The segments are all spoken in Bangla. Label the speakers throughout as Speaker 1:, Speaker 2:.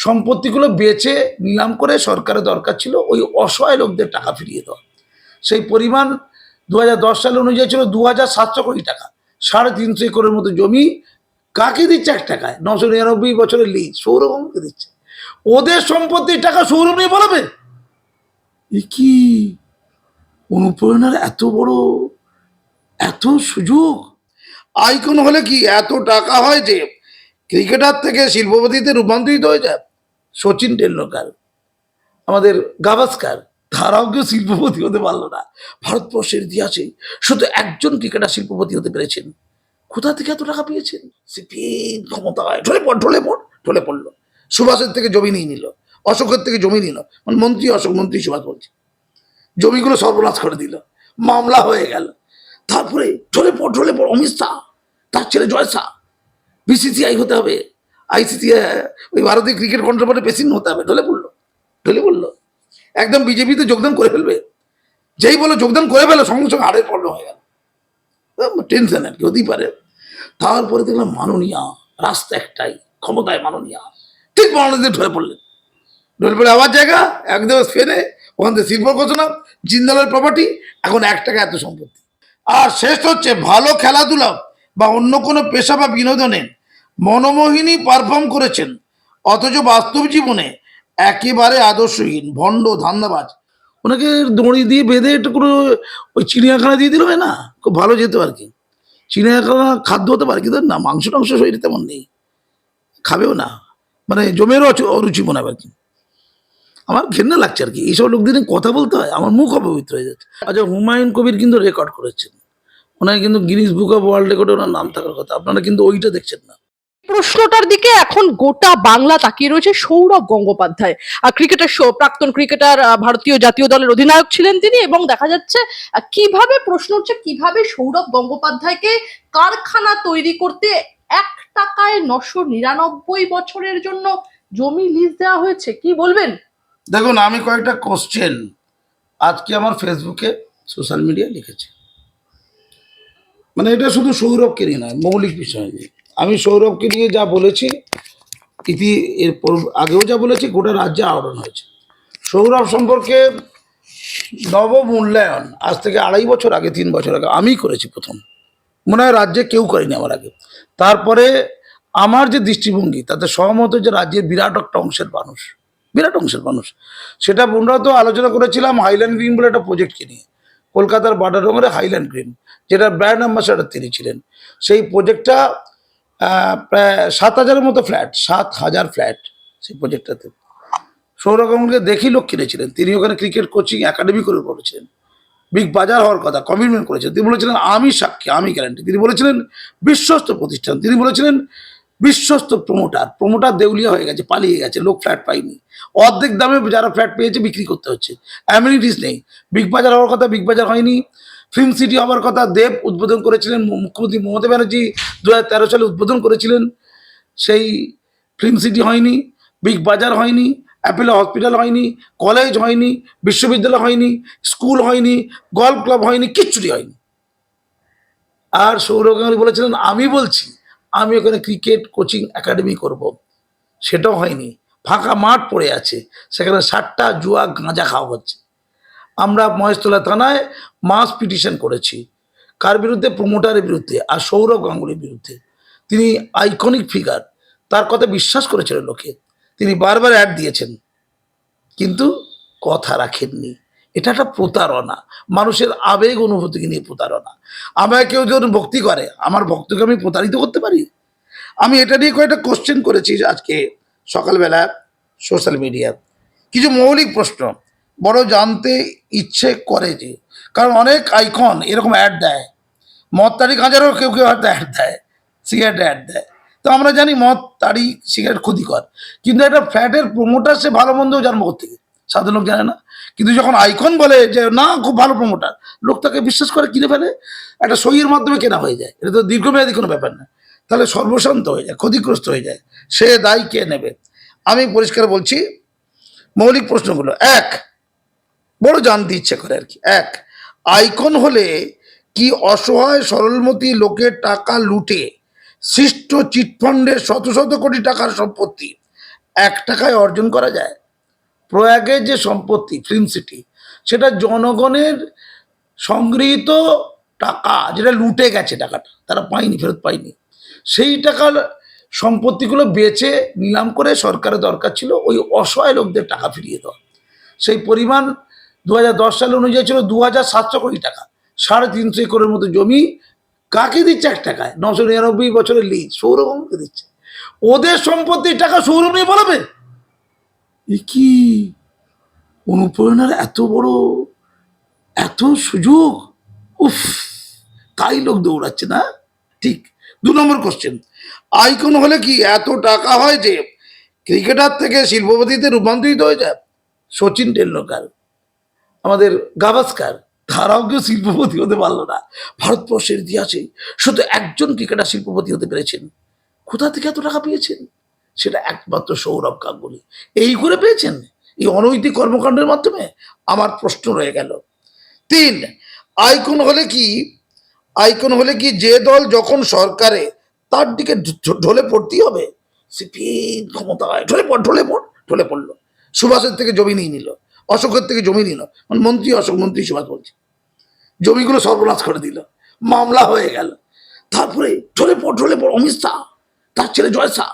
Speaker 1: সম্পত্তিগুলো বেচে নিলাম করে সরকারের দরকার ছিল ওই অসহায় লোকদের টাকা ফিরিয়ে দেওয়া। সেই পরিমাণ 2010 সালে অনুযায়ী ছিল 2700 কোটি টাকা। 350 একরের মতো জমি কাকে দিচ্ছে? 1 টাকায় 999 বছরের লিজ সৌরভকে দিচ্ছে। ওদের সম্পত্তির টাকা সৌরভ নিয়ে বলাবে? কি অনুপ্রেরণার এত বড় এত সুযোগ! আইকন হলে কি এত টাকা হয় যে ক্রিকেটার থেকে শিল্পপতিতে রূপান্তরিত হয়ে যায়? সচিন টেন্ডুলকার, আমাদের গাভাস্কার, তারাও কেউ শিল্পপতি হতে পারলো না। ভারতবর্ষের ইতিহাসে শুধু একজন ক্রিকেটার শিল্পপতি হতে পেরেছেন। কোথা থেকে এত টাকা পেয়েছেন? সিপিএম ক্ষমতায় ঢলে পড়লো। সুভাষের থেকে জমি নিয়ে নিল, অশোকের থেকে জমি নিল, মানে মন্ত্রী অশোক, মন্ত্রী সুভাষ বলছে, জমিগুলো সর্বনাশ করে দিল, মামলা হয়ে গেল। তারপরে ঢলে পড় অমিত শাহ, তার ছেলে জয় শাহ, বিসিসিআই হতে হবে, আইসিসি, ওই ভারতীয় ক্রিকেট কন্ট্রোল বোর্ডে প্রেসিডেন্ট হতে হবে। ঢলে পড়লো একদম বিজেপিতে যোগদান করে ফেলবে। যেই বলে যোগদান করে ফেলো সঙ্গে সঙ্গে হাড়ের পড়লো হয়ে গেল। টেনশন আর কি হতেই পারে। তারপরে দেখলাম মাননীয়া, রাস্তা একটাই, ক্ষমতায় মাননীয়া, ঠিক মাননীয় ঢলে পড়লে আবার জায়গা একদম স্পেনে, ওখান থেকে শিল্প ঘোষণা, জিন্দালের প্রপার্টি, এখন 1 টাকা এত সম্পত্তি। আর শেষ হচ্ছে ভালো খেলাধুলা বা অন্য কোনো পেশা বা বিনোদনে মনোমোহিনী পারফর্ম করেছেন, অথচ বাস্তব জীবনে একেবারে আদর্শহীন, ভণ্ড, ধান্দাবাজ। ওনাকে দড়ি দিয়ে বেঁধে একটু করে ওই চিড়িয়াখানা দিয়ে দিল না, খুব ভালো যেত আর কি। চিড়িয়াখানা খাদ্য হতে পারে, কিন্তু না মাংস টাংস শরীরে তেমন নেই, খাবেও না, মানে জমেরও অরুচি মনে হবে আর কি। আমার ঘেন্না লাগছে আর কি, এইসব লোকদের কথা বলতে হয়, আমার মুখ অপবিত্র হয়ে যাচ্ছে। আচ্ছা, হুমায়ুন কবির কিন্তু রেকর্ড করেছেন, ওনাকে কিন্তু গিনিস বুক অফ ওয়ার্ল্ড রেকর্ডে ওনার নাম থাকার কথা, আপনারা কিন্তু ওইটা দেখছেন না।
Speaker 2: প্রশ্নটার দিকে এখন গোটা বাংলা তাকিয়ে রয়েছে। সৌরভ গঙ্গোপাধ্যায়, ক্রিকেটার, প্রাক্তন ক্রিকেটার, ভারতীয় জাতীয় দলের অধিনায়ক ছিলেন তিনি, এবং দেখা যাচ্ছে কিভাবে প্রশ্ন হচ্ছে কিভাবে সৌরভ গঙ্গোপাধ্যায়কে কারখানা তৈরি করতে 1 টাকায় 999 বছরের জন্য জমি লিজ দেওয়া হয়েছে। কি বলবেন?
Speaker 1: দেখুন, আমি কয়েকটা কোশ্চেন আজকে আমার ফেসবুকে, সোশ্যাল মিডিয়ায় লিখেছি, মানে এটা শুধু সৌরভকে নিয়ে নয়, মৌলিক বিষয় নিয়ে। আমি সৌরভকে নিয়ে যা বলেছি এরপর আগেও যা বলেছি, গোটা রাজ্যে আহরণ হয়েছে। সৌরভ সম্পর্কে নবমূল্যায়ন আজ থেকে 2.5 বছর আগে, 3 বছর আগে আমি করেছি প্রথম, মনে হয় রাজ্যে কেউ করেনি আমার আগে। তারপরে আমার যে দৃষ্টিভঙ্গি তাতে সহমত যে রাজ্যের বিরাট অংশের মানুষ, সেটা পুনরায় আলোচনা করেছিলাম হাইল্যান্ড গ্রিন বলে একটা প্রজেক্টকে নিয়ে, কলকাতার বাটারডোঙ্গরে হাইল্যান্ড গ্রিন, যেটা ব্র্যান্ড অ্যাম্বাসাডার তিনি ছিলেন। সেই প্রজেক্টটা প্রায় 7,000-এর মতো ফ্ল্যাট, 7,000 ফ্ল্যাট সেই প্রজেক্টটাতে। সৌরভ গাঙ্গুলিকে দেখি লোক কিনেছিলেন, তিনি ওখানে ক্রিকেট কোচিং একাডেমি করে বলেছিলেন, বিগ বাজার হওয়ার কথা কমিটমেন্ট করেছেন। তিনি বলেছিলেন আমি সাক্ষী, আমি গ্যারান্টি। তিনি বলেছিলেন বিশ্বস্ত প্রতিষ্ঠান, তিনি বলেছিলেন বিশ্বস্ত প্রমোটার দেউলিয়া হয়ে গেছে, পালিয়ে গেছে, লোক ফ্ল্যাট পায়নি, অর্ধেক দামে যারা ফ্ল্যাট পেয়েছে বিক্রি করতে হচ্ছে, অ্যামিনিটিস নেই। বিগ বাজার হওয়ার কথা, বিগ বাজার হয়নি। ফিল্ম সিটি হওয়ার কথা, দেব উদ্বোধন করেছিলেন, মুখ্যমন্ত্রী মমতা ব্যানার্জি 2013 সালে উদ্বোধন করেছিলেন, সেই ফিল্ম সিটি হয়নি, বিগ বাজার হয়নি, অ্যাপেলো হসপিটাল হয়নি, কলেজ হয়নি, বিশ্ববিদ্যালয় হয়নি, স্কুল হয়নি, গল্ফ ক্লাব হয়নি, কিচ্ছুটি হয়নি। আর সৌরভ গাঙ্গুলি বলেছিলেন আমি বলছি আমি ওখানে ক্রিকেট কোচিং একাডেমি করব, সেটাও হয়নি। ফাঁকা মাঠ পড়ে আছে, সেখানে 7টা জুয়া গাঁজা খাওয়া হচ্ছে। আমরা মহেশতলা থানায় মাস পিটিশন করেছি, কার বিরুদ্ধে? প্রমোটারের বিরুদ্ধে, আর সৌরভ গাঙ্গুলির বিরুদ্ধে। তিনি আইকনিক ফিগার, তার কথা বিশ্বাস করেছিল লোকে, তিনি বারবার অ্যাড দিয়েছেন, কিন্তু কথা রাখেননি। এটা একটা প্রতারণা, মানুষের আবেগ অনুভূতিকে নিয়ে প্রতারণা। আমায় কেউ যখন ভক্তি করে, আমার ভক্তকে আমি প্রতারিত করতে পারি? আমি এটা নিয়ে কয়েকটা কোশ্চেন করেছি আজকে সকালবেলা সোশ্যাল মিডিয়ায়, কিছু মৌলিক প্রশ্ন বড় জানতে ইচ্ছে করে যে, কারণ অনেক আইকন এরকম অ্যাড দেয়, মদ তাড়ি গাঁজারও কেউ হয়তো অ্যাড দেয়, সিগারেট অ্যাড দেয়। তো আমরা জানি মদ তাড়ি সিগারেট ক্ষতিকর, কিন্তু একটা ফ্ল্যাটের প্রমোটার সে ভালো মন্দও জন্ম থেকে সাধারণ লোক জানে না। কিন্তু যখন আইকন বলে যে না খুব ভালো প্রমোটার, লোক তাকে বিশ্বাস করে কিনে ফেলে, একটা সইয়ের মাধ্যমে কেনা হয়ে যায়, এটা তো দীর্ঘমেয়াদী কোনো ব্যাপার না। তাহলে সর্বশান্ত হয়ে যায়, ক্ষতিগ্রস্ত হয়ে যায়, সে দায় কে নেবে? আমি পরিষ্কার বলছি মৌলিক প্রশ্নগুলো। এক, বড় জানতে ইচ্ছে করে আর কি। এক, আইকন হলে কি অসহায় সরলমতি লোকের টাকা লুটে সৃষ্ট চিটফান্ডের শত শত কোটি টাকার সম্পত্তি 1 টাকায় অর্জন করা যায়? প্রয়াগের যে সম্পত্তি ফিল্ম সিটি, সেটা জনগণের সংগৃহীত টাকা, যেটা লুটে গেছে, টাকাটা তারা পায়নি, ফেরত পায়নি। সেই টাকার সম্পত্তিগুলো বেচে নিলাম করে সরকারের দরকার ছিল ওই অসহায় লোকদের টাকা ফিরিয়ে দেওয়া। সেই পরিমাণ 2010 সাল অনুযায়ী ছিল 2700 কোটি টাকা। 350 একরের মতো জমি কাকে দিচ্ছে 1 টাকায়? 999 বছরের লিজ সৌরভকে দিচ্ছে। ওদের সম্পত্তির টাকা সৌরভ নিয়ে বলাবে? এ কি অনুপ্রেরণার এত বড়, এত সুযোগ! উফ, তাই লোক দৌড়াচ্ছে না। ঠিক। 2 নম্বর কোশ্চেন, আইকন হলে কি এত টাকা হয় যে ক্রিকেটার থেকে শিল্পপতিতে রূপান্তরিত হয়ে যায়? সচিন টেন্ডুলকার, আমাদের গাভাস্কার, তারাও কেউ শিল্পপতি হতে পারলো না। ভারতবর্ষের ইতিহাসে শুধু একজন ক্রিকেটার শিল্পপতি হতে পেরেছেন। কোথা থেকে এত টাকা পেয়েছেন? সেটা একমাত্র সৌরভ গাঙ্গুলি। এই করে পেয়েছেন, এই অনৈতিক কর্মকাণ্ডের মাধ্যমে? আমার প্রশ্ন রয়ে গেল। 3, আইকন হলে কি, আইকন হলে কি যে দল যখন সরকারে তার দিকে ঢলে পড়তেই হবে? সিপিএম ক্ষমতায় ঢলে পড়লো। সুভাষের থেকে জমি নিয়ে নিল, অশোকের থেকে জমি নিল, মানে মন্ত্রী অশোক, মন্ত্রী সুভাষ বলছে, জমিগুলো সর্বনাশ করে দিল, মামলা হয়ে গেল। তারপরে ঢলে পড় অমিত শাহ, তার ছেলে জয় শাহ,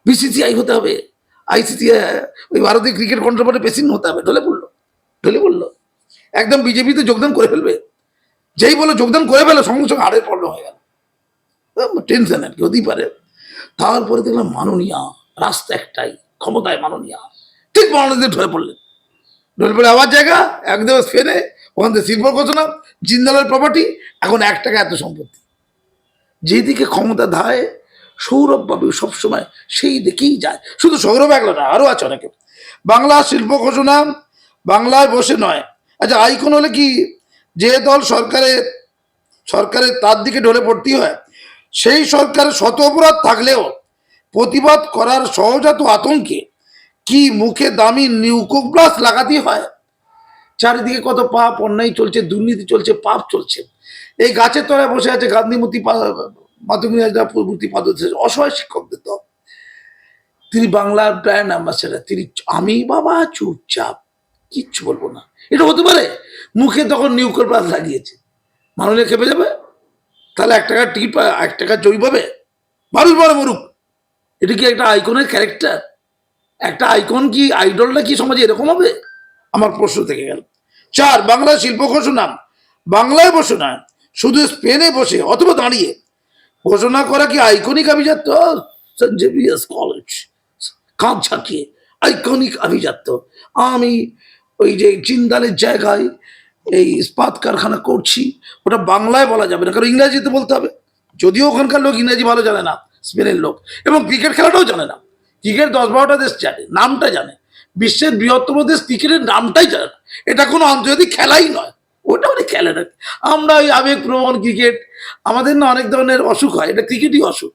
Speaker 1: বিসিসিআই হতে হবে, আইসিসি, ওই ভারতীয় ক্রিকেট কন্ট্রোল বোর্ডের প্রেসিডেন্ট হতে হবে। ঢলে পড়লো একদম, বিজেপিতে যোগদান করে ফেলবে। যেই বলে যোগদান করে ফেলো, সঙ্গে সঙ্গে হাড়ের প্রবলেম হয়ে গেল। টেনশন আর কি হতেই পারে। তারপরে দেখলাম মাননীয়া, রাস্তা একটাই, ক্ষমতায় মাননীয়া, ঠিক মাননীয় ঢলে পড়ে আবার জায়গা একদম স্পেনে, ওখান থেকে শিল্প ঘোষণা, জিন্দালের প্রপার্টি, এখন 1 টাকা এত সম্পত্তি। যেদিকে ক্ষমতা ধায় সৌরভ বাবু সবসময় সেই দিকেই যায়। শুধু সৌরভ একলা না, আরো আছে অনেকে। বাংলা শিল্প ঘোষণা বাংলায় বসে নয়। আচ্ছা, আইকন হলে কি যে দল সরকারের তার দিকে ঢলে পড়তে হয়? সেই সরকারের শত অপরাধ থাকলেও প্রতিবাদ করার সহজাত আতঙ্কে কি মুখে দামি নিউকো প্লাস লাগাতে হয়? চারিদিকে কত পাপ, অন্যায় চলছে, দুর্নীতি চলছে, পাপ চলছে। এই গাছের তলায় বসে আছে গান্ধী মূর্তি, মাতঙ্গিনী মূর্তি, অসহায় শিক্ষকদের দল। তিনি বাংলার ব্র্যান্ড অ্যাম্বাসেডার, তিনি। আমি বাবা চুপচাপ, কিচ্ছু বলবো না। এটা হতে পারে? মুখে তখন নিউকো প্লাস লাগিয়েছে, মাননীয় খেপে যাবে। তাহলে 1 টাকার টিকিট, 1 টাকার জমি পাবে, মানুষ বড় মরুক। এটা কি একটা আইকনের ক্যারেক্টার? একটা আইকন কি, আইডলটা কি সমাজে এরকম হবে? আমার প্রশ্ন থেকে গেল। 4, বাংলা শিল্প ঘোষণা বাংলায় বসে না, শুধু স্পেনে বসে অথবা দাঁড়িয়ে ঘোষণা করা কি আইকনিক আভিজাত্য? সেন্ট জেভিয়ার্স কলেজ, কাঁধ ঝাঁকিয়ে আইকনিক আভিজাত্য। আমি ওই যে জিন্দালের জায়গায় এই ইস্পাত কারখানা করছি, ওটা বাংলায় বলা যাবে না, কারণ ইংরাজিতে বলতে হবে। যদিও ওখানকার লোক ইংরাজি ভালো জানে না, স্পেনের লোক, এবং ক্রিকেট খেলাটাও জানে না। ক্রিকেট 10-12টা দেশ জানে, নামটা জানে। বিশ্বের বৃহত্তম দেশ ক্রিকেটের নামটাই জানে না। এটা কোনো আন্তর্জাতিক খেলাই নয়, ওটা মানে খেলে না। আমরা ওই আবেগপ্রবণ ক্রিকেট, আমাদের না অনেক ধরনের অসুখ হয়, এটা ক্রিকেটই অসুখ,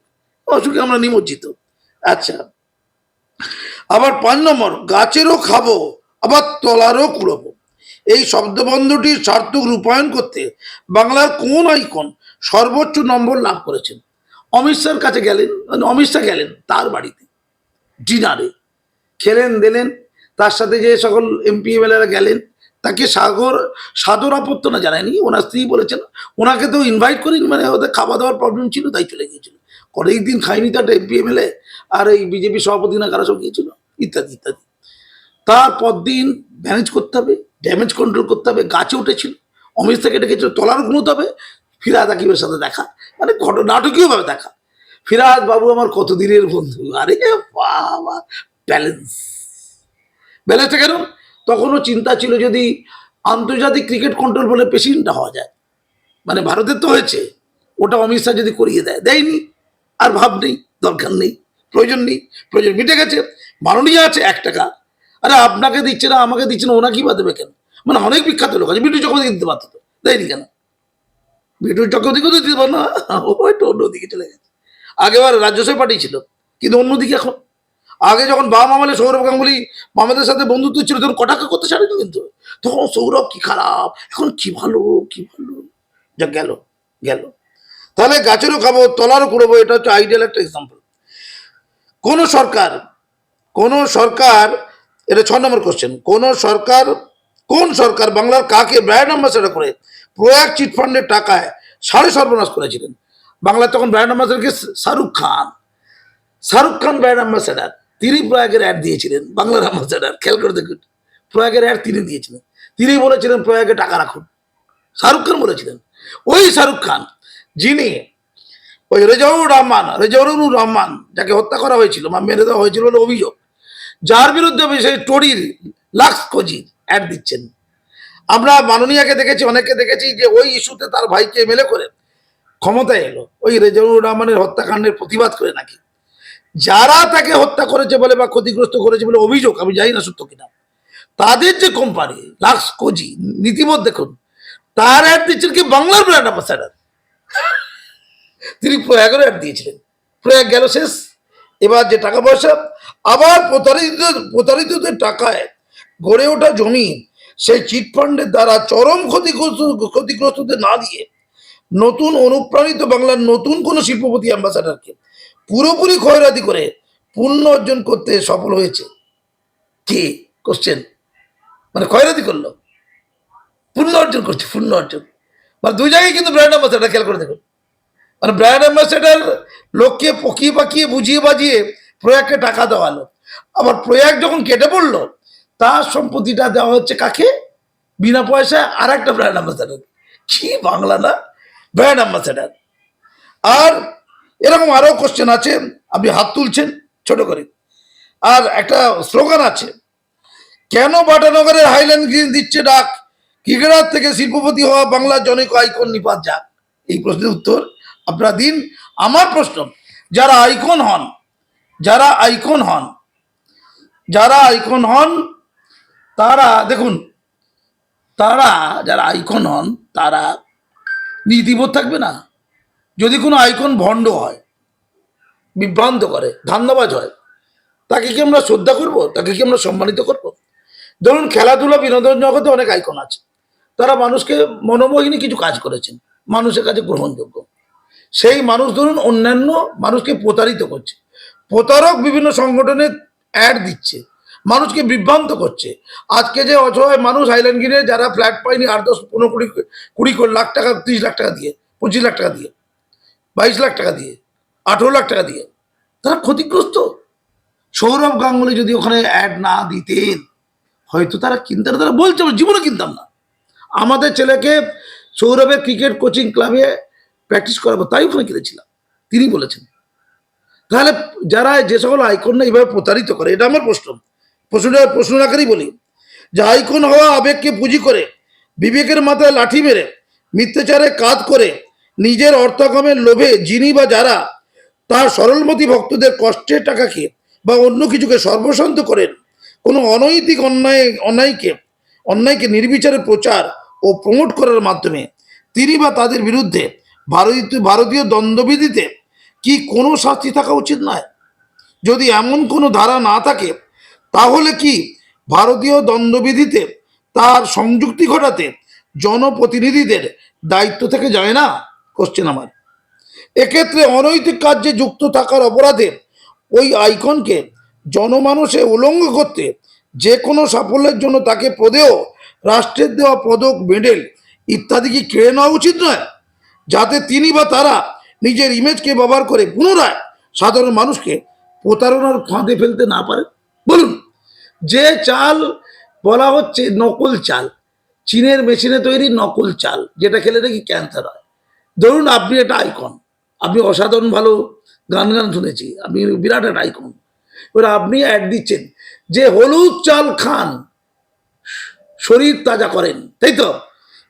Speaker 1: অসুখে আমরা নিমজ্জিত। আচ্ছা, আবার 5 নম্বর, গাছেরও খাবো আবার তলারও কুড়বো, এই শব্দবন্ধটির সার্থক রূপায়ণ করতে বাংলার কোন আইকন সর্বোচ্চ নম্বর লাভ করেছেন? অমিত শাহর কাছে গেলেন, অমিত শাহ গেলেন তার বাড়িতে ডিনারে, খেলেন দিলেন, তার সাথে যে সকল এমপি এমএলএরা গেলেন, তাকে সাদর অভ্যর্থনা জানায়নি। ওনার স্ত্রী বলেছেন ওনাকে তো ইনভাইট করিনি, মানে ওদের খাওয়া দাওয়ার প্রবলেম ছিল, তাই চলে গিয়েছিল। অনেকদিন খাইনি তো একটা এমপি এমএলএ, আর এই বিজেপি সভাপতি না কারা সব গিয়েছিল, ইত্যাদি ইত্যাদি। তারপর দিন ম্যানেজ করতে হবে, ড্যামেজ কন্ট্রোল করতে হবে, গাছে উঠেছিল, অমিত থেকে ডেকেছিল, তলার ঘুমোতে হবে, ফিরহাদ হাকিমের সাথে দেখা, মানে নাটকীয়ভাবে দেখা। ফিরহাদ বাবু আমার কতদিনের বন্ধু, আরে বাবা, ব্যালেন্সটা কেন? তখনও চিন্তা ছিল যদি আন্তর্জাতিক ক্রিকেট কন্ট্রোল বলে প্রেসিডেন্টটা হওয়া যায়, মানে ভারতের তো হয়েছে, ওটা অমিত শাহ যদি করিয়ে দেয়নি, আর ভাব নেই, দরকার নেই, প্রয়োজন মিটে গেছে। মাননীয় আছে 1 টাকা, আরে আপনাকে দিচ্ছে না, আমাকে দিচ্ছে না, ওনাকেই বা দেবে কেন? মানে অনেক বিখ্যাত লোক আছে, বিটু চক্রবর্তী দিতে পারতো, দেয়নি কেন? বিটু চক্রবর্তীকেও তো দিতে পারো না, ওইটা অন্যদিকে চলে গেছে। আগেবার রাজ্যসভায় পাঠিয়েছিল, কিন্তু অন্যদিকে এখন। আগে যখন বাবা আমলে সৌরভ গাঙ্গুলি মামাদের সাথে বন্ধুত্ব ছিল, তখন কটাক্ষ করতে ছাড়েনি কিন্তু, তখন সৌরভ কি খারাপ, এখন কি ভালো, যা গেল। তাহলে গাছেরও খাবো তলারও কুড়বো, এটা হচ্ছে আইডিয়াল একটা এক্সাম্পল। কোন সরকার কোন সরকার, এটা 6 নম্বর কোশ্চেন, কোন সরকার বাংলার কাকে ব্র্যান্ড অ্যাম্বাসেডর করে প্রয়াগ চিটফান্ডের টাকায় সাড়ে সর্বনাশ করেছিলেন? বাংলা তখন brand অ্যাম্বাসেডারকে Shahrukh Khan brand ambassador, তিনি প্রয়াগের অ্যাড দিয়েছিলেন। বাংলার অ্যাম্বাসেডার, খেয়াল করে দেখুন, প্রয়াগের অ্যাড তিনি দিয়েছিলেন, তিনি বলেছিলেন প্রয়াগে টাকা রাখুন, শাহরুখ খান বলেছিলেন। ওই শাহরুখ খান যিনি ওই রেজাউরুর রহমান যাকে হত্যা করা হয়েছিল বা মেরে দেওয়া হয়েছিল বলে অভিযোগ, যার বিরুদ্ধে সেই টরির লাক্স কোজির অ্যাড দিচ্ছেন। আমরা মাননীয়াকে দেখেছি, অনেকে দেখেছি যে ওই ইস্যুতে তার ভাইকে এমএলএ করে ক্ষমতায় এলো ওই রেজাউরুর রহমানের হত্যাকাণ্ডের প্রতিবাদ করে নাকি। যারা তাকে হত্যা করেছে বলে বা ক্ষতিগ্রস্ত করেছে বলে অভিযোগ, আমি জানি না সত্য কিনা, তাদের যে কোম্পানি লাক্স কোজি নীতিবোধ দেখুন, তার অ্যাড দিচ্ছেন কি বাংলার ব্র্যান্ড অ্যাম্বাসাডার। তিনি প্রয়াগের অ্যাড দিয়েছিলেন, প্রয়াগ গেল শেষ। এবার যে টাকা পয়সা আবার প্রতারিতদের টাকায় গড়ে ওঠা জমি সেই চিটফান্ডের দ্বারা চরম ক্ষতিগ্রস্তদের না দিয়ে নতুন অনুপ্রাণিত বাংলার নতুন কোন শিল্পপতি অ্যাম্বাসাডারকে পুরোপুরি ক্ষয়রাতি করে পুণ্য অর্জন করতে সফল হয়েছে কে? কোশ্চেন, মানে ক্ষয়রাতি করলো, পুণ্য অর্জন করছে, পুণ্য অর্জন, মানে দুই জায়গায় কিন্তু ব্র্যান্ড অ্যাম্বাসাডার, খেয়াল করে দেখুন। মানে ব্র্যান্ড অ্যাম্বাসেডার লোককে পকিয়ে পাকিয়ে বুঝিয়ে বাজিয়ে প্রয়াগকে টাকা দেওয়ালো, আবার প্রয়াগ যখন কেটে পড়লো তার সম্পত্তিটা দেওয়া হচ্ছে কাকে? বিনা পয়সায় আর একটা ব্র্যান্ড অ্যাম্বাসেডার। কি বাংলা না, ব্র্যান্ড অ্যাম্বাসেডার। আর এরকম আরো কোশ্চেন আছে, আপনি হাত তুলছেন ছোট করে। আর একটা স্লোগান আছে, কেন বাটানগরের হাইল্যান্ড গ্রিন দিচ্ছে ডাক, ক্রিকেটার থেকে শিল্পপতি হওয়া বাংলার জনৈক আইকন নিপাত যাক। এই প্রশ্নের উত্তর আপনারা দিন। আমার প্রশ্ন, যারা আইকন হন, যারা আইকন হন, যারা আইকন হন তারা দেখুন, তারা যারা আইকন হন তারা নীতিবোধ থাকবে না? যদি কোনো আইকন ভণ্ড হয়, বিভ্রান্ত করে, ধান্দাবাজ হয়, তাকে কি আমরা শ্রদ্ধা করব? তাকে কি আমরা সম্মানিত করব? ধরুন খেলাধুলা বিনোদন জগতে অনেক আইকন আছে, তারা মানুষকে মনোমোহিনী কিছু কাজ করেছেন, মানুষের কাছে গ্রহণযোগ্য। সেই মানুষ ধরুন অন্যান্য মানুষকে প্রতারিত করছে, প্রতারক বিভিন্ন সংগঠনের অ্যাড দিচ্ছে, মানুষকে বিভ্রান্ত করছে। আজকে যে অসহায় মানুষ হাইল্যান্ড গ্রিনে যারা ফ্ল্যাট পায়নি 8, 10, 15, 20 লাখ টাকা, 30 লাখ টাকা দিয়ে, 25 লাখ টাকা দিয়ে, 22 লাখ টাকা দিয়ে, 18 লাখ টাকা দিয়ে, তারা ক্ষতিগ্রস্ত। সৌরভ গাঙ্গুলি যদি ওখানে অ্যাড না দিতেন হয়তো তারা কিনতেন, তারা বলছে জীবনে কিনতাম না। আমাদের ছেলেকে সৌরভের ক্রিকেট কোচিং ক্লাবে প্র্যাকটিস করাবো, তাই ওখানে কিনেছিলাম, তিনি বলেছেন। তাহলে যারা যে সকল আইকন না এইভাবে প্রতারিত করে, এটা আমার প্রশ্ন আকারেই বলি, যে আইকন হওয়া আবেগকে পুঁজি করে বিবেকের মাথায় লাঠি মেরে মিথ্যাচারে কাজ করে নিজের অর্থাগমের লোভে যিনি বা যারা তার সরলমতি ভক্তদের কষ্টের টাকাকে বা অন্য কিছুকে সর্বশান্ত করেন, কোনো অনৈতিক অন্যায়কে নির্বিচারে প্রচার ও প্রমোট করার মাধ্যমে তিনি বা তাদের বিরুদ্ধে ভারতীয় দণ্ডবিধিতে কি কোনো শাস্তি থাকা উচিত নয়? যদি এমন কোনো ধারা না থাকে তাহলে কি ভারতীয় দণ্ডবিধিতে তার সংযুক্তি ঘটাতে জনপ্রতিনিধিদের দায়িত্ব থেকে যায় না? কোশ্চেন আমার। এক্ষেত্রে অনৈতিক কার্যে যুক্ত থাকার অপরাধে ওই আইকনকে জনমানসে উলঙ্গ করতে যে কোনো সাফল্যের জন্য তাকে প্রদেয় রাষ্ট্রের দেওয়া পদক, মেডেল ইত্যাদি কি কেড়ে নেওয়া উচিত নয়, যাতে তিনি বা তারা নিজের ইমেজকে ব্যবহার করে পুনরায় সাধারণ মানুষকে প্রতারণার ফাঁদে ফেলতে না পারে? বলুন, যে চাল বলা হচ্ছে নকল চাল, চীনের মেশিনে তৈরি নকল চাল, যেটা খেলে নাকি ক্যান্সার হয়। ধরুন আপনি একটা আইকন, আপনি অসাধারণ ভালো গান শুনেছি, আপনি বিরাট একটা আইকন, এবার আপনি অ্যাড দিচ্ছেন যে হলুদ চাল খান শরীর তাজা করেন, তাই তো?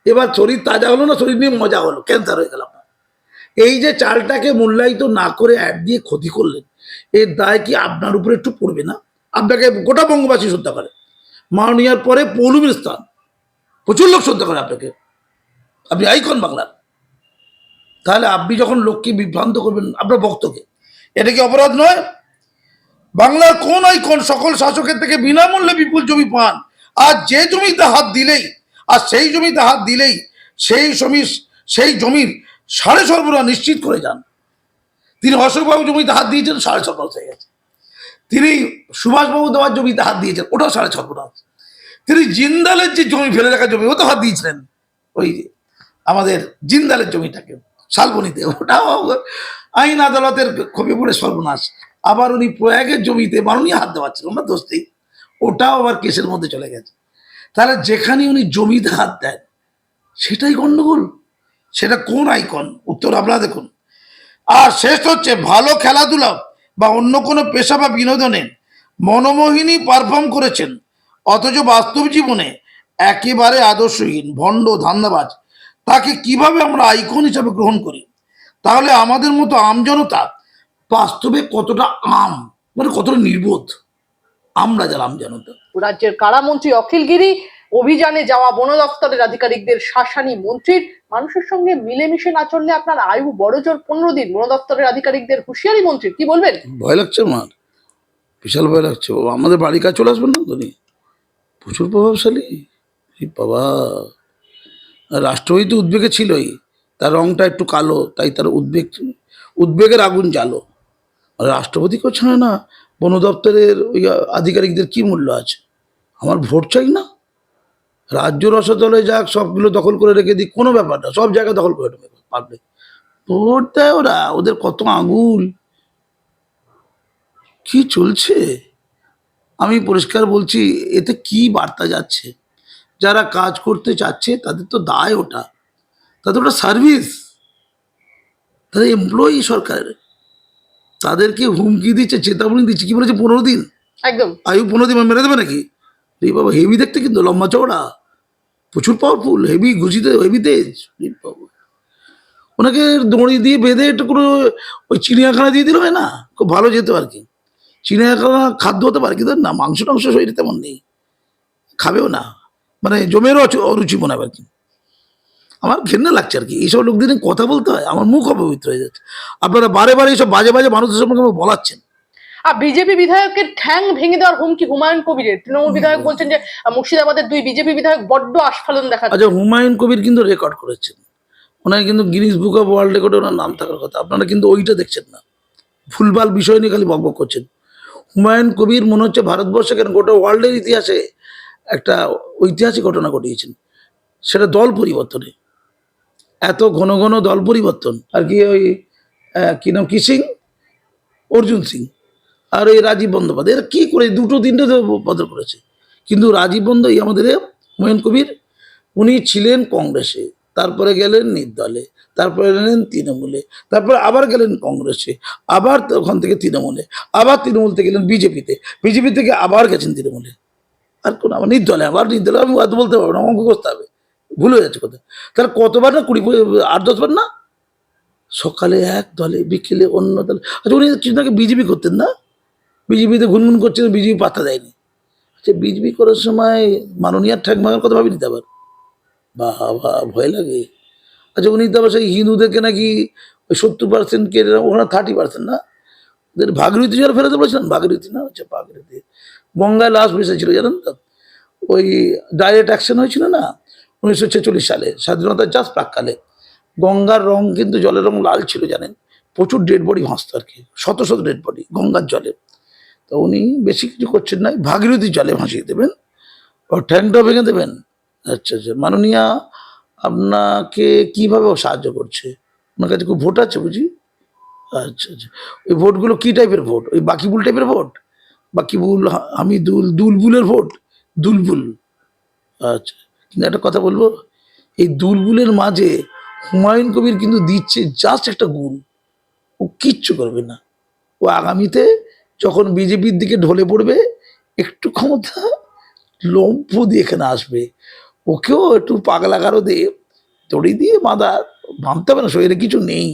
Speaker 1: এবার শরীর তাজা হলো না, শরীর নিয়ে মজা হলো, ক্যান্সার হয়ে গেল আপনার। এই যে চালটাকে মূল্যায়িত না করে অ্যাড দিয়ে ক্ষতি করলেন, এর দায় কি আপনার উপরে একটু পড়বে না? আপনাকে গোটা বঙ্গবাসী শ্রদ্ধা করে, মাননীয়ার পরে পৌলমীর স্থান, প্রচুর লোক শ্রদ্ধা করে আপনাকে, আপনি আইকন বাংলার। তাহলে আপনি যখন লোককে বিভ্রান্ত করবেন আপনার ভক্তকে, এটা কি অপরাধ নয়? বাংলার কোন আইকন সকল শাসকের থেকে বিনামূল্যে বিপুল জমি পান, আর যে জমিতে হাত দিলেই সেই জমির সাড়ে সরবরাহ নিশ্চিত করে যান? তিনি অশোকবাবু জমিতে হাত দিয়েছেন, সাড়ে সরবরাহ হয়ে গেছে। তিনি সুভাষবাবু দেওয়ার জমিতে হাত দিয়েছেন, ওটাও 6.5 তিনি জিন্দালের যে জমি ফেলে রাখা জমি ওটা হাত দিয়েছিলেন, ওই আমাদের জিন্দালের জমিটাকে শালবনিতে, ওটাও আইন আদালতের খপে পড়ে সর্বনাশ। আবার উনি প্রয়াগের জমিতে মাননীয় হাত দেওয়াচ্ছেন, ওনার দোষতেই, ওটাও আবার কেসের মধ্যে চলে গেছে। তাহলে যেখানে উনি জমিতে হাত দেন সেটাই গন্ডগোল, সেটা কোন আইকন? উত্তর আপনারা দেখুন। আর শেষ হচ্ছে, ভালো খেলাধুলা বা অন্য কোনো পেশা বা বিনোদনে মনোমোহিনী পারফর্ম করেছেন, অথচ বাস্তব জীবনে একেবারে আদর্শহীন ভণ্ড ধান্দাবাজ, তাকে কিভাবে আমরা আইকন হিসাবে গ্রহণ করি? তাহলে আমাদের মতো আমজনতা বাস্তবে কতটা মানে কতটা নির্বোধ আমরা যারা আমজনতা।
Speaker 2: রাজ্যের কারামন্ত্রী অখিল গিরি অভিযানে যাওয়া বন দপ্তরের আধিকারিকদের শাসানি মন্ত্রীর, মানুষের সঙ্গে মিলেমিশে না চললে আপনার আয়ু বড়জোর 15 দিন, বন দপ্তরের আধিকারিকদের হুঁশিয়ারি মন্ত্রীর, কি বলবেন?
Speaker 1: ভয় লাগছে আমার, বিশাল ভয় লাগছে বাবা। আমাদের বাড়ির কাছে চলে আসবেন না উনি, প্রচুর প্রভাবশালী। এই বাবা, রাষ্ট্রপতি তো উদ্বেগে ছিলই, তার রংটা একটু কালো, তাই তার উদ্বেগের আগুন জ্বালো। আর রাষ্ট্রপতিকেও ছাড়ে না, বন দপ্তরের ওই আধিকারিকদের কি মূল্য আছে? আমার ভোট চাই না, রাজ্য রসদলে যাক, সবগুলো দখল করে রেখে দিই, কোনো ব্যাপার না, সব জায়গায় দখল করে নেবে পাবলিক, ভোট দেয় ওরা, ওদের কত আঙুল, কি চলছে? আমি পরিষ্কার বলছি, এতে কি বার্তা যাচ্ছে? যারা কাজ করতে চাচ্ছে তাদের তো দায় ওটা, তাদের ওটা সার্ভিস, তাদের এমপ্লয়ি সরকারের, তাদেরকে হুমকি দিচ্ছে, চেতাবনী দিচ্ছে, কি বলেছে 15 দিন
Speaker 2: একদম
Speaker 1: আয়ু, 15 দিন মেরে দেবে নাকি? রে বাবা, হেভি দেখতে কিন্তু, লম্বা চওড়া, প্রচুর পাওয়ারফুল, হেভি গুছিতে, হেভি তেজ। রে বাবা, ওনাকে দড়ি দিয়ে বেঁধে একটু কোনো ওই চিড়িয়াখানা দিয়ে দিল হয় না, খুব ভালো যেত আর কি। চিড়িয়াখানা খাদ্য হতে পারে, কিন্তু না, মাংস টাংস শরীরে তেমন নেই, খাবেও না, মানে জমেরও অরুচি মনে হবে আর কি। আমার ঘেন্না লাগছে আর কি, এইসব লোকদের নিয়ে কথা বলতে হয়, আমার মুখ অপবিত্র হয়ে যাচ্ছে। আপনারা বারে বারে এইসব বাজে বাজে মানুষদের সম্পর্কে আমাকে বলাচ্ছেন।
Speaker 2: আর বিজেপি বিধায়কের ঠ্যাং ভেঙে দেওয়ার হুমকি হুমায়ুন কবিরের, তৃণমূল বিধায়ক বলছেন যে মুর্শিদাবাদের 2 বিজেপি বিধায়ক বড্ড আস্ফালন দেখাচ্ছে।
Speaker 1: আচ্ছা, হুমায়ুন কবির কিন্তু রেকর্ড করেছেন, ওনাকে কিন্তু গিনিস বুক অফ ওয়ার্ল্ড রেকর্ডে ওনার নাম থাকার কথা, আপনারা কিন্তু ওইটা দেখছেন না, ভুলভাল বিষয় নিয়ে খালি বকবক করছেন। হুমায়ুন কবির মনে হচ্ছে ভারতবর্ষে কেন গোটা ওয়ার্ল্ডের ইতিহাসে একটা ঐতিহাসিক ঘটনা ঘটিয়েছেন, সেটা দল পরিবর্তনে, এত ঘন ঘন দল পরিবর্তন আর কি। ওই কি নাম, কি সিং, অর্জুন সিং আর ওই রাজীব বন্দ্যোপাধ্যায়, এরা কি করে 2-3টে বদল করেছে। কিন্তু রাজীব বন্দ্যোপাধ্যায় আমাদের হুমায়ুন কবির, উনি ছিলেন কংগ্রেসে, তারপরে গেলেন নির্দলে, তারপরে গেলেন তৃণমূলে, তারপরে আবার গেলেন কংগ্রেসে, আবার ওখান থেকে তৃণমূলে, আবার তৃণমূল থেকে গেলেন বিজেপিতে, বিজেপি থেকে আবার গেছেন তৃণমূলে, আর কোন আবার নির্দলে, আবার নির্দলে, আমি এত বলতে পারবো না, অঙ্ক করতে হবে, ভুল হয়ে যাচ্ছে কথা। তাহলে কতবার না, 8-10 বার না, সকালে এক দলে, বিকেলে অন্য দলে। আচ্ছা, উনি কিছুদিন আগে বিজেপি করতেন না, বিজেপিতে ঘুনঘুন করছেন, বিজেপি পাত্তা দেয়নি। আচ্ছা, বিজেপি করার সময় মাননীয় ঠ্যাং ভাঙার কথা ভাবিনি তো আবার, বাবা ভয় লাগে। আচ্ছা, উনি তো আবার সেই হিন্দুদেরকে নাকি ওই 70%কে ওখানে 30% না, ওদের ভাগীরথী যারা ফেরাতে বলেছিলেন, ভাগীরথী না, আচ্ছা ভাগীরথী, গঙ্গায় লাশ ভেসেছিল জানেন তো, ওই ডাইরেক্ট অ্যাকশন হয়েছিল না 1946 সালে, স্বাধীনতার জাস্ট প্রাককালে। গঙ্গার রং কিন্তু, জলের রং লাল ছিল জানেন, প্রচুর ডেড বডি ভাসত আর কি, শত শত ডেড বডি গঙ্গার জলে। তো উনি বেশি কিছু করছেন না, ভাগীরথী জলে ভাসিয়ে দেবেন, ও ট্যাঙ্কটা ভেঙে দেবেন। আচ্ছা আচ্ছা, মাননীয়া আপনাকে কিভাবে ও সাহায্য করছে? ওনার কাছে খুব ভোট আছে বুঝি? আচ্ছা আচ্ছা, ওই ভোটগুলো কি টাইপের ভোট? ওই বাকিবুল টাইপের ভোট? বাকিবুল, আমি দুলবুলের ভোট, দুলবুল। আচ্ছা, কিন্তু একটা কথা বলবো, এই দুলবুলের মাঝে হুমায়ুন কবির কিন্তু দিচ্ছে জাস্ট একটা গুল, ও কিচ্ছু করবে না। ও আগামীতে যখন বিজেপির দিকে ঢলে পড়বে, একটু ক্ষমতা লম্ফ দিয়ে এখানে আসবে, ওকেও একটু পাগলা গারো দিয়ে দড়ি দিয়ে বাঁধা, ভাবতে হবে না, শরীরে কিছু নেই,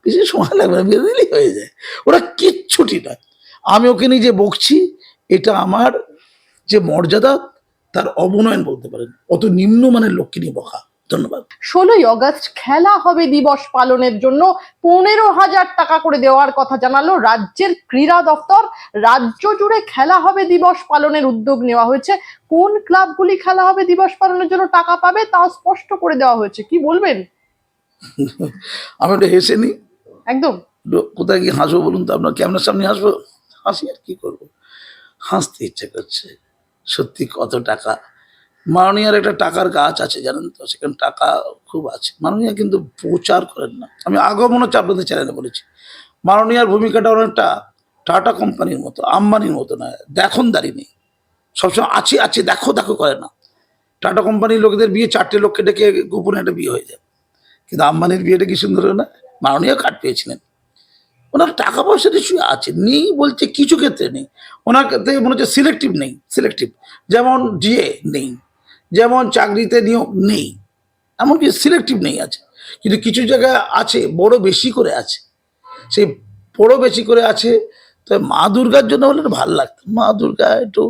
Speaker 1: বেশি সময় লাগবে না, বেঁধে দিলেই হয়ে যায়, ওরা কিচ্ছুটি নয়। আমি ওকে নিয়ে যে বকছি, এটা আমার যে মর্যাদা, তার অবনয়ন বলতে পারেন, অত নিম্নমানের লোককে নিয়ে বকা। ধন্যবাদ।
Speaker 2: 16ই আগস্ট খেলা হবে দিবস পালনের জন্য 15,000 টাকা করে দেওয়ার কথা জানালো রাজ্যের ক্রীড়া দপ্তর। রাজ্য জুড়ে খেলা হবে দিবস পালনের উদ্যোগ নেওয়া হয়েছে। কোন ক্লাবগুলি খেলা হবে দিবস পালনের জন্য টাকা পাবে তাও স্পষ্ট করে দেওয়া হয়েছে, কি বলবেন?
Speaker 1: আমি ওটা হেসে নি,
Speaker 2: একদম
Speaker 1: কোথায় গিয়ে হাসবো বলুন তো, আপনার ক্যামেরার সামনে হাসবো? হাসি আর কি করব, হাসতে ইচ্ছে করছে। সত্যি কত টাকা, মাননীয়ার একটা টাকার গাছ আছে জানেন তো, সেখানে টাকা খুব আছে। মাননীয়া কিন্তু প্রচার করেন না, আমি আগেও মনে হচ্ছে আপনাদের চ্যানেলে বলেছি, মাননীয়ার ভূমিকাটা অনেকটা টাটা কোম্পানির মতো, আম্বানির মতো নয়, দেখনদারি নেই, সবসময় আছে আছে দেখো দেখো করে না। টাটা কোম্পানির লোকেদের বিয়ে 4টে লোককে ডেকে গোপনে একটা বিয়ে হয়ে যায়, কিন্তু আম্বানির বিয়েটা কি সুন্দর হলো না? মাননীয় কার্ড পেয়েছিলেন। ওনার টাকা পয়সা নিশ্চয়ই আছে, নেই বলছে কিছু ক্ষেত্রে নেই, ওনার ক্ষেত্রে মনে হচ্ছে সিলেক্টিভ নেই, সিলেক্টিভ, যেমন ডিএ নেই, যেমন চাকরিতে নিয়োগ নেই, এমনকি সিলেক্টিভ নেই আছে, কিন্তু কিছু জায়গায় আছে, বড় বেশি করে আছে। সেই বড় বেশি করে আছে, তো মা দুর্গার জন্য হলে ভালো লাগতো, মা দুর্গা একটু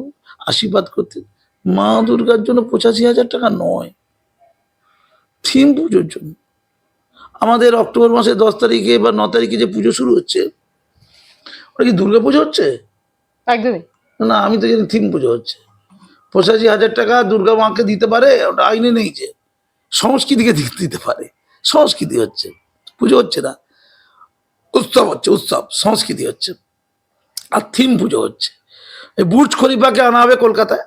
Speaker 1: আশীর্বাদ করতে। মা দুর্গার জন্য 85,000 টাকা নয়, থিম পুজোর জন্য। আমাদের অক্টোবর মাসের 10 তারিখে বা 9 তারিখে যে পুজো শুরু হচ্ছে, ওটা কি দুর্গা পুজো হচ্ছে?
Speaker 2: একদমই।
Speaker 1: না, আমি তো জানি থিম পুজো হচ্ছে। 85,000 টাকা দুর্গা মাকে দিতে পারে, ওটা আইনে নেই যে। সংস্কৃতিকে দিতে পারে, সংস্কৃতি হচ্ছে, পুজো হচ্ছে না, উৎসব হচ্ছে, উৎসব সংস্কৃতি হচ্ছে, আর থিম পুজো হচ্ছে। এই বুর্জ খলিফাকে আনা হবে কলকাতায়,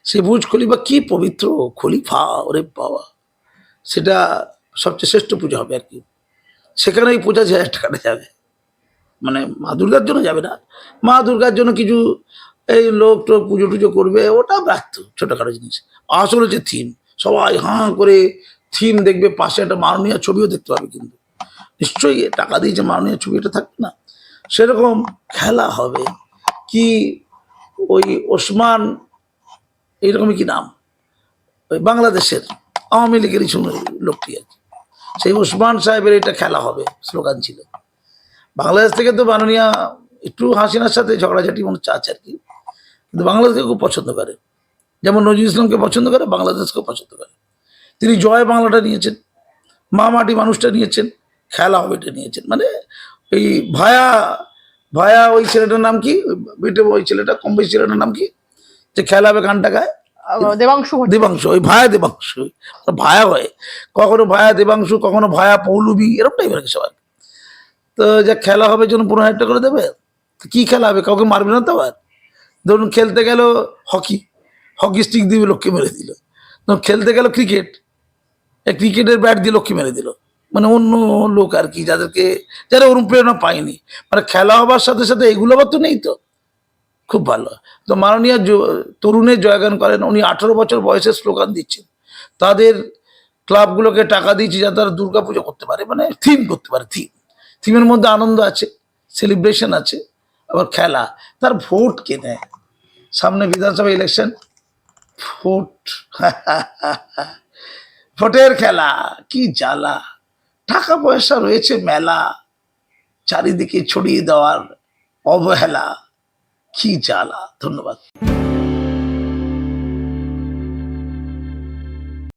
Speaker 1: সেই বুর্জ খলিফা কি পবিত্র খলিফা, ওরে বাবা, সেটা সবচেয়ে শ্রেষ্ঠ পুজো হবে আর কি। সেখানে এই 85,000 টাকাটা যাবে, মানে মা দুর্গার জন্য যাবে না, মা দুর্গার জন্য কিছু এই লোক টোক পুজো টুজো করবে, ওটা ব্যর্থ ছোটোখাটো জিনিস। আসল হচ্ছে থিম, সবাই হাঁ করে থিম দেখবে, পাশে একটা মাননীয় ছবিও দেখতে পাবে, কিন্তু নিশ্চয়ই টাকা দিয়েছে মাননীয় ছবিটা থাকবে না। সেরকম খেলা হবে কি, ওই ওসমান, এইরকমই কি নাম, ওই বাংলাদেশের আওয়ামী লীগেরই শুনে লোকটি আর কি, সেই ওসমান সাহেবের এটা খেলা হবে স্লোগান ছিল। বাংলাদেশ থেকে তো মাননীয়া একটু হাসিনার সাথে ঝগড়াঝাটি মনে হচ্ছে আছে আর কি, কিন্তু বাংলাদেশকে খুব পছন্দ করে, যেমন নজরুল ইসলামকে পছন্দ করে, বাংলাদেশকেও পছন্দ করে। তিনি জয় বাংলাটা নিয়েছেন, মা মাটি মানুষটা নিয়েছেন, খেলা হবে এটা নিয়েছেন। মানে এই ভায়া, ভায়া ওই ছেলেটার নাম কি, বেটে ওই ছেলেটা কম বেশি ছেলেটার নাম কি, যে খেলা হবে গানটা গায়,
Speaker 2: দেবাংশু ভট্টাচার্য।
Speaker 1: দেবাংশু, ওই ভায়া দেবাংশু, ভায়া হয়, কখনো ভায়া দেবাংশু, কখনো ভায়া পৌলবী, এরকম টাইপের সবাই। তো যা খেলা হবে জন্য 15,000 টাকা করে দেবে, তো কি খেলা হবে, কাউকে মারবে না তো। আবার ধরুন খেলতে গেল হকি, হকি স্টিক দিয়ে লোককে মেরে দিল। ধরুন খেলতে গেল ক্রিকেট, ক্রিকেটের ব্যাট দিয়ে লোককে মেরে দিল। মানে অন্য লোক আর কি, যাদেরকে, যারা অনুপ্রেরণা পায়নি, মানে খেলা হবার সাথে সাথে এগুলো আবার তো নেই, তো খুব ভালো। তো মাননীয় তরুণের জয়গান করেন উনি, 18 বছর বয়সে স্লোগান দিচ্ছেন, তাদের ক্লাবগুলোকে টাকা দিয়েছি যাতে তারা দুর্গাপুজো করতে পারে, মানে থিম করতে পারে। থিমের মধ্যে আনন্দ আছে, সেলিব্রেশন আছে, আবার খেলা। তার ভোট কে নেয়, সামনে বিধানসভা ইলেকশন, ভোট ভোটের খেলা, কি জ্বালা, টাকা পয়সা রয়েছে মেলা, চারিদিকে ছড়িয়ে দেওয়ার অবহেলা, কি জ্বালা। ধন্যবাদ।